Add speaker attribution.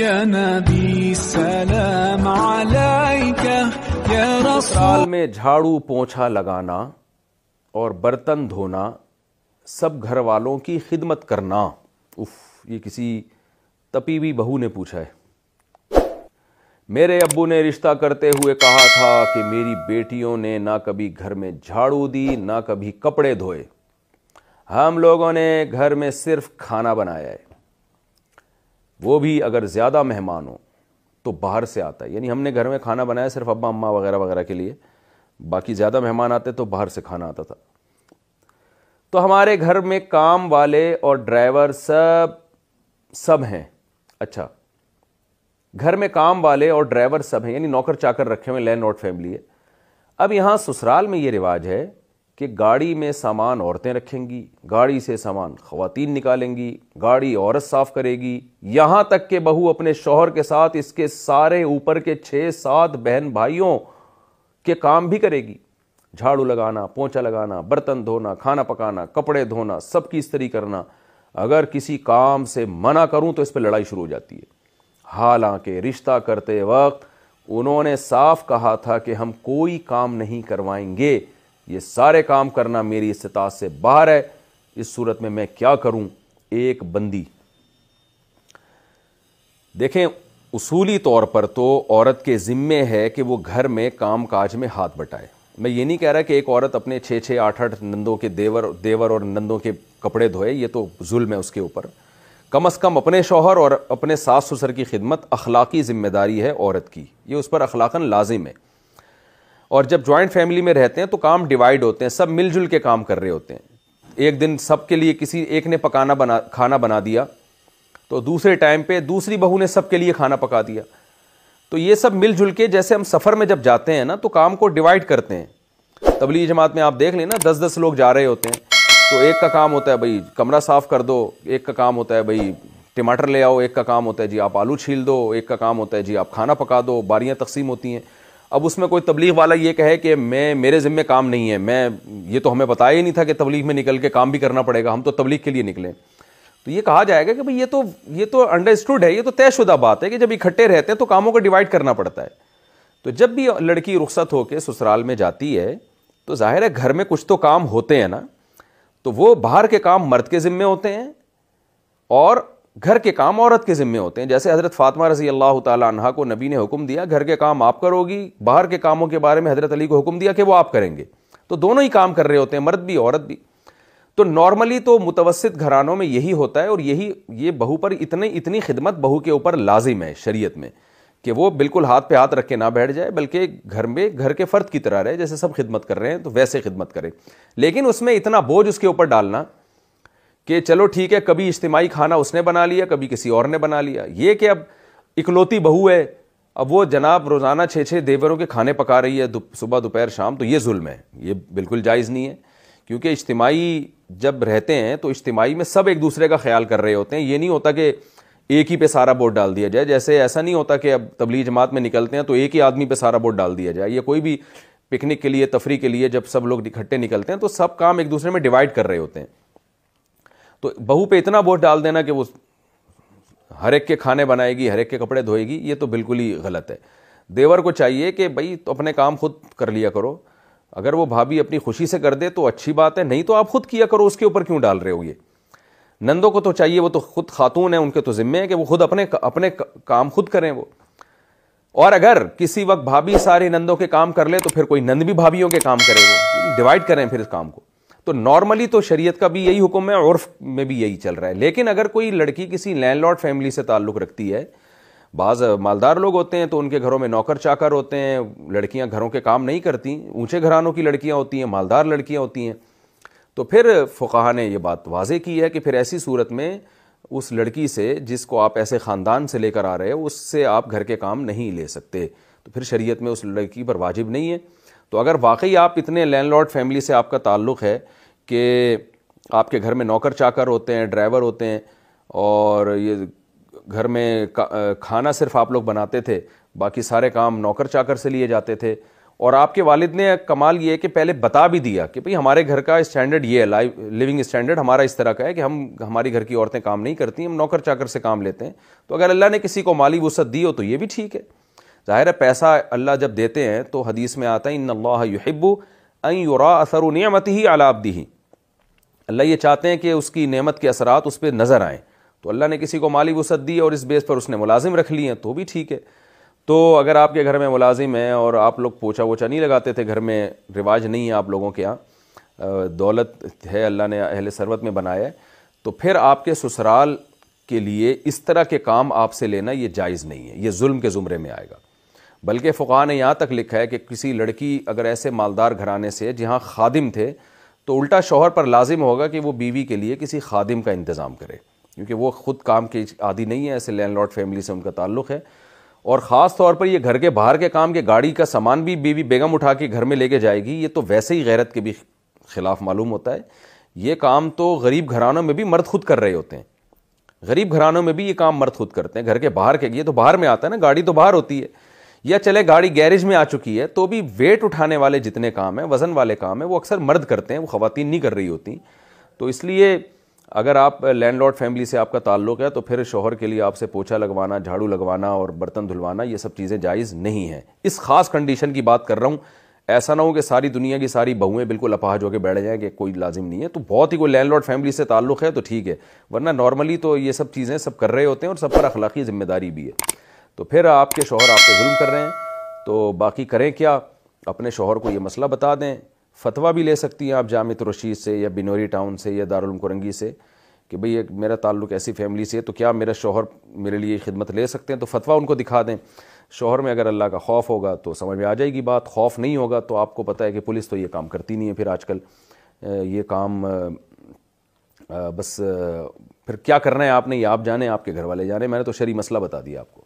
Speaker 1: یا نبی سلام علیکہ یا رسول.
Speaker 2: سال میں جھاڑو پونچھا لگانا اور برتن دھونا، سب گھر والوں کی خدمت کرنا. یہ کسی تپی ہوئی بہو نے پوچھا ہے. میرے ابو نے رشتہ کرتے ہوئے کہا تھا کہ میری بیٹیوں نے نہ کبھی گھر میں جھاڑو دی نہ کبھی کپڑے دھوئے. ہم لوگوں نے گھر میں صرف کھانا بنایا ہے، وہ بھی اگر زیادہ مہمان ہو تو باہر سے آتا ہے. یعنی ہم نے گھر میں کھانا بنایا صرف ابا اماں وغیرہ وغیرہ کے لیے، باقی زیادہ مہمان آتے تو باہر سے کھانا آتا تھا. تو ہمارے گھر میں کام والے اور ڈرائیور سب ہیں. اچھا، گھر میں کام والے اور ڈرائیور سب ہیں، یعنی نوکر چاکر رکھے ہوئے، لینڈ لارڈ فیملی ہے. اب یہاں سسرال میں یہ رواج ہے کہ گاڑی میں سامان عورتیں رکھیں گی، گاڑی سے سامان خواتین نکالیں گی، گاڑی عورت صاف کرے گی، یہاں تک کہ بہو اپنے شوہر کے ساتھ اس کے سارے اوپر کے 6-7 بہن بھائیوں کے کام بھی کرے گی. جھاڑو لگانا، پونچھا لگانا، برتن دھونا، کھانا پکانا، کپڑے دھونا، سب کی استری کرنا. اگر کسی کام سے منع کروں تو اس پہ لڑائی شروع ہو جاتی ہے. حالانکہ رشتہ کرتے وقت انہوں نے صاف کہا تھا کہ ہم کوئی کام نہیں کروائیں گے، یہ سارے کام کرنا میری استطاعت سے باہر ہے. اس صورت میں کیا کروں؟ ایک بندی. دیکھیں، اصولی طور پر تو عورت کے ذمے ہے کہ وہ گھر میں کام کاج میں ہاتھ بٹائے. میں یہ نہیں کہہ رہا کہ ایک عورت اپنے 6-8 نندوں کے دیور اور نندوں کے کپڑے دھوئے، یہ تو ظلم ہے اس کے اوپر. کم از کم اپنے شوہر اور اپنے ساس سسر کی خدمت اخلاقی ذمہ داری ہے عورت کی، یہ اس پر اخلاقاً لازم ہے. اور جب جوائنٹ فیملی میں رہتے ہیں تو کام ڈیوائیڈ ہوتے ہیں، سب مل جل کے کام کر رہے ہوتے ہیں. ایک دن سب کے لیے کسی ایک نے کھانا بنا دیا تو دوسرے ٹائم پہ دوسری بہو نے سب کے لیے کھانا پکا دیا. تو یہ سب مل جل کے، جیسے ہم سفر میں جب جاتے ہیں نا تو کام کو ڈیوائیڈ کرتے ہیں. تبلیغی جماعت میں آپ دیکھ لیں نا، 10 لوگ جا رہے ہوتے ہیں تو ایک کا کام ہوتا ہے بھائی کمرہ صاف کر دو، ایک کا کام ہوتا ہے بھائی ٹماٹر لے آؤ، ایک کا کام ہوتا ہے جی آپ آلو چھیل دو، ایک کا کام ہوتا ہے جی آپ کھانا پکا دو. باریاں تقسیم ہوتی ہیں. اب اس میں کوئی تبلیغ والا یہ کہے کہ میرے ذمہ کام نہیں ہے، یہ تو ہمیں بتایا ہی نہیں تھا کہ تبلیغ میں نکل کے کام بھی کرنا پڑے گا، ہم تو تبلیغ کے لیے نکلیں. تو یہ کہا جائے گا کہ بھئی یہ تو انڈرسٹوڈ ہے، یہ تو طے شدہ بات ہے کہ جب اکٹھے رہتے ہیں تو کاموں کو ڈیوائڈ کرنا پڑتا ہے. تو جب بھی لڑکی رخصت ہو کے سسرال میں جاتی ہے تو ظاہر ہے گھر میں کچھ تو کام ہوتے ہیں نا، تو وہ باہر کے کام مرد کے ذمے ہوتے ہیں اور گھر کے کام عورت کے ذمے ہوتے ہیں. جیسے حضرت فاطمہ رضی اللہ تعالی عنہا کو نبی نے حکم دیا گھر کے کام آپ کرو گی، باہر کے کاموں کے بارے میں حضرت علی کو حکم دیا کہ وہ آپ کریں گے. تو دونوں ہی کام کر رہے ہوتے ہیں، مرد بھی عورت بھی. تو نارملی تو متوسط گھرانوں میں یہی ہوتا ہے، اور یہ بہو پر اتنی خدمت بہو کے اوپر لازم ہے شریعت میں کہ وہ بالکل ہاتھ پہ ہاتھ رکھ کے نہ بیٹھ جائے، بلکہ گھر کے فرد کی طرح رہے. جیسے سب خدمت کر رہے ہیں تو ویسے خدمت کرے. لیکن اس میں اتنا بوجھ اس کے اوپر ڈالنا کہ چلو ٹھیک ہے کبھی اجتماعی کھانا اس نے بنا لیا، کبھی کسی اور نے بنا لیا، یہ کہ اب اکلوتی بہو ہے، اب وہ جناب روزانہ 6 دیوروں کے کھانے پکا رہی ہے صبح دوپہر شام، تو یہ ظلم ہے، یہ بالکل جائز نہیں ہے. کیونکہ اجتماعی جب رہتے ہیں تو اجتماعی میں سب ایک دوسرے کا خیال کر رہے ہوتے ہیں. یہ نہیں ہوتا کہ ایک ہی پہ سارا ووٹ ڈال دیا جائے. جیسے ایسا نہیں ہوتا کہ اب تبلیغ جماعت میں نکلتے ہیں تو ایک ہی آدمی پہ سارا ووٹ ڈال دیا جائے. یہ کوئی بھی پکنک کے لیے، تفریح کے لیے جب سب لوگ اکٹھے نکلتے ہیں تو سب کام ایک دوسرے میں ڈیوائڈ کر رہے ہوتے ہیں. تو بہو پہ اتنا ووٹ ڈال دینا کہ وہ ہر ایک کے کھانے بنائے گی، ہر ایک کے کپڑے دھوئے گی، یہ تو بالکل ہی غلط ہے. دیور کو چاہیے کہ بھائی تو اپنے کام خود کر لیا کرو. اگر وہ بھابھی اپنی خوشی سے کر دے تو اچھی بات ہے، نہیں تو آپ خود کیا کرو، اس کے اوپر کیوں ڈال رہے ہو. یہ نندوں کو تو چاہیے، وہ تو خود خاتون ہیں، ان کے تو ذمے ہے کہ وہ خود اپنے کام خود کریں وہ. اور اگر کسی وقت بھابھی سارے نندوں کے کام کر لے تو پھر کوئی نند بھی بھابھیوں کے کام کرے، وہ ڈیوائڈ کریں پھر اس کام کو. تو نارملی تو شریعت کا بھی یہی حکم ہے، عرف میں بھی یہی چل رہا ہے. لیکن اگر کوئی لڑکی کسی لینڈ لارڈ فیملی سے تعلق رکھتی ہے، بعض مالدار لوگ ہوتے ہیں تو ان کے گھروں میں نوکر چاکر ہوتے ہیں، لڑکیاں گھروں کے کام نہیں کرتی، اونچے گھرانوں کی لڑکیاں ہوتی ہیں، مالدار لڑکیاں ہوتی ہیں، تو پھر فقہا نے یہ بات واضح کی ہے کہ پھر ایسی صورت میں اس لڑکی سے جس کو آپ ایسے خاندان سے لے کر آ رہے ہو اس سے آپ گھر کے کام نہیں لے سکتے. تو پھر شریعت میں اس لڑکی پر واجب نہیں ہے. تو اگر واقعی آپ اتنے لینڈ لارڈ فیملی سے آپ کا تعلق ہے کہ آپ کے گھر میں نوکر چاکر ہوتے ہیں، ڈرائیور ہوتے ہیں، اور یہ گھر میں کھانا صرف آپ لوگ بناتے تھے، باقی سارے کام نوکر چاکر سے لیے جاتے تھے، اور آپ کے والد نے کمال یہ ہے کہ پہلے بتا بھی دیا کہ بھئی ہمارے گھر کا اسٹینڈرڈ یہ ہے، لیونگ اسٹینڈرڈ ہمارا اس طرح کا ہے کہ ہماری گھر کی عورتیں کام نہیں کرتی، ہم نوکر چاکر سے کام لیتے ہیں. تو اگر اللہ نے کسی کو مالی وسعت دی ہو تو یہ بھی ٹھیک ہے. ظاہر ہے پیسہ اللہ جب دیتے ہیں تو حدیث میں آتا ہے ان اللہ یحب ان یرا اثر نعمتہ علی عبدہ، اللہ یہ چاہتے ہیں کہ اس کی نعمت کے اثرات اس پہ نظر آئیں. تو اللہ نے کسی کو مالی وسعت دی اور اس بیس پر اس نے ملازم رکھ لی ہیں تو بھی ٹھیک ہے. تو اگر آپ کے گھر میں ملازم ہیں اور آپ لوگ پوچھا ووچھا نہیں لگاتے تھے، گھر میں رواج نہیں ہے آپ لوگوں کے یہاں، دولت ہے اللہ نے اہل ثروت میں بنایا ہے، تو پھر آپ کے سسرال کے لیے اس طرح کے کام آپ سے لینا یہ جائز نہیں ہے، یہ ظلم کے زمرے میں آئے گا. بلکہ فقہاء نے یہاں تک لکھا ہے کہ کسی لڑکی اگر ایسے مالدار گھرانے سے جہاں خادم تھے تو الٹا شوہر پر لازم ہوگا کہ وہ بیوی کے لیے کسی خادم کا انتظام کرے، کیونکہ وہ خود کام کے عادی نہیں ہے، ایسے لینڈ لارڈ فیملی سے ان کا تعلق ہے. اور خاص طور پر یہ گھر کے باہر کے کام کے گاڑی کا سامان بھی بیوی بیگم اٹھا کے گھر میں لے کے جائے گی، یہ تو ویسے ہی غیرت کے بھی خلاف معلوم ہوتا ہے. یہ کام تو غریب گھرانوں میں بھی مرد خود کر رہے ہوتے ہیں، غریب گھرانوں میں بھی یہ کام مرد خود کرتے ہیں. گھر کے باہر کے، یہ تو باہر میں آتا ہے نا، گاڑی تو باہر ہوتی ہے، یا چلے گاڑی گیرج میں آ چکی ہے تو بھی ویٹ اٹھانے والے جتنے کام ہیں، وزن والے کام ہیں، وہ اکثر مرد کرتے ہیں، وہ خواتین نہیں کر رہی ہوتی. تو اس لیے اگر آپ لینڈ لارڈ فیملی سے آپ کا تعلق ہے تو پھر شوہر کے لیے آپ سے پوچھا لگوانا، جھاڑو لگوانا اور برتن دھلوانا یہ سب چیزیں جائز نہیں ہیں. اس خاص کنڈیشن کی بات کر رہا ہوں، ایسا نہ ہو کہ ساری دنیا کی ساری بہویں بالکل اپاہج ہو کے بیٹھ جائیں کہ کوئی لازم نہیں ہے. تو بہت ہی کوئی لینڈ لارڈ فیملی سے تعلق ہے تو ٹھیک ہے، ورنہ نارملی تو یہ سب چیزیں سب کر رہے ہوتے ہیں اور سب پر اخلاقی ذمہ داری بھی ہے. تو پھر آپ کے شوہر آپ پہ ظلم کر رہے ہیں تو باقی کریں کیا، اپنے شوہر کو یہ مسئلہ بتا دیں. فتویٰ بھی لے سکتی ہیں آپ جامعہ الرشید سے یا بنوری ٹاؤن سے یا دارالعلوم کرنگی سے کہ بھئی میرا تعلق ایسی فیملی سے ہے تو کیا میرا شوہر میرے لیے خدمت لے سکتے ہیں. تو فتویٰ ان کو دکھا دیں. شوہر میں اگر اللہ کا خوف ہوگا تو سمجھ میں آ جائے گی بات، خوف نہیں ہوگا تو آپ کو پتہ ہے کہ پولیس تو یہ کام کرتی نہیں ہے. پھر آج کل یہ کام بس پھر کیا کرنا ہے آپ نے، یہ آپ جانیں، آپ کے گھر والے جانیں. میں نے تو شرعی مسئلہ بتا دیا آپ کو.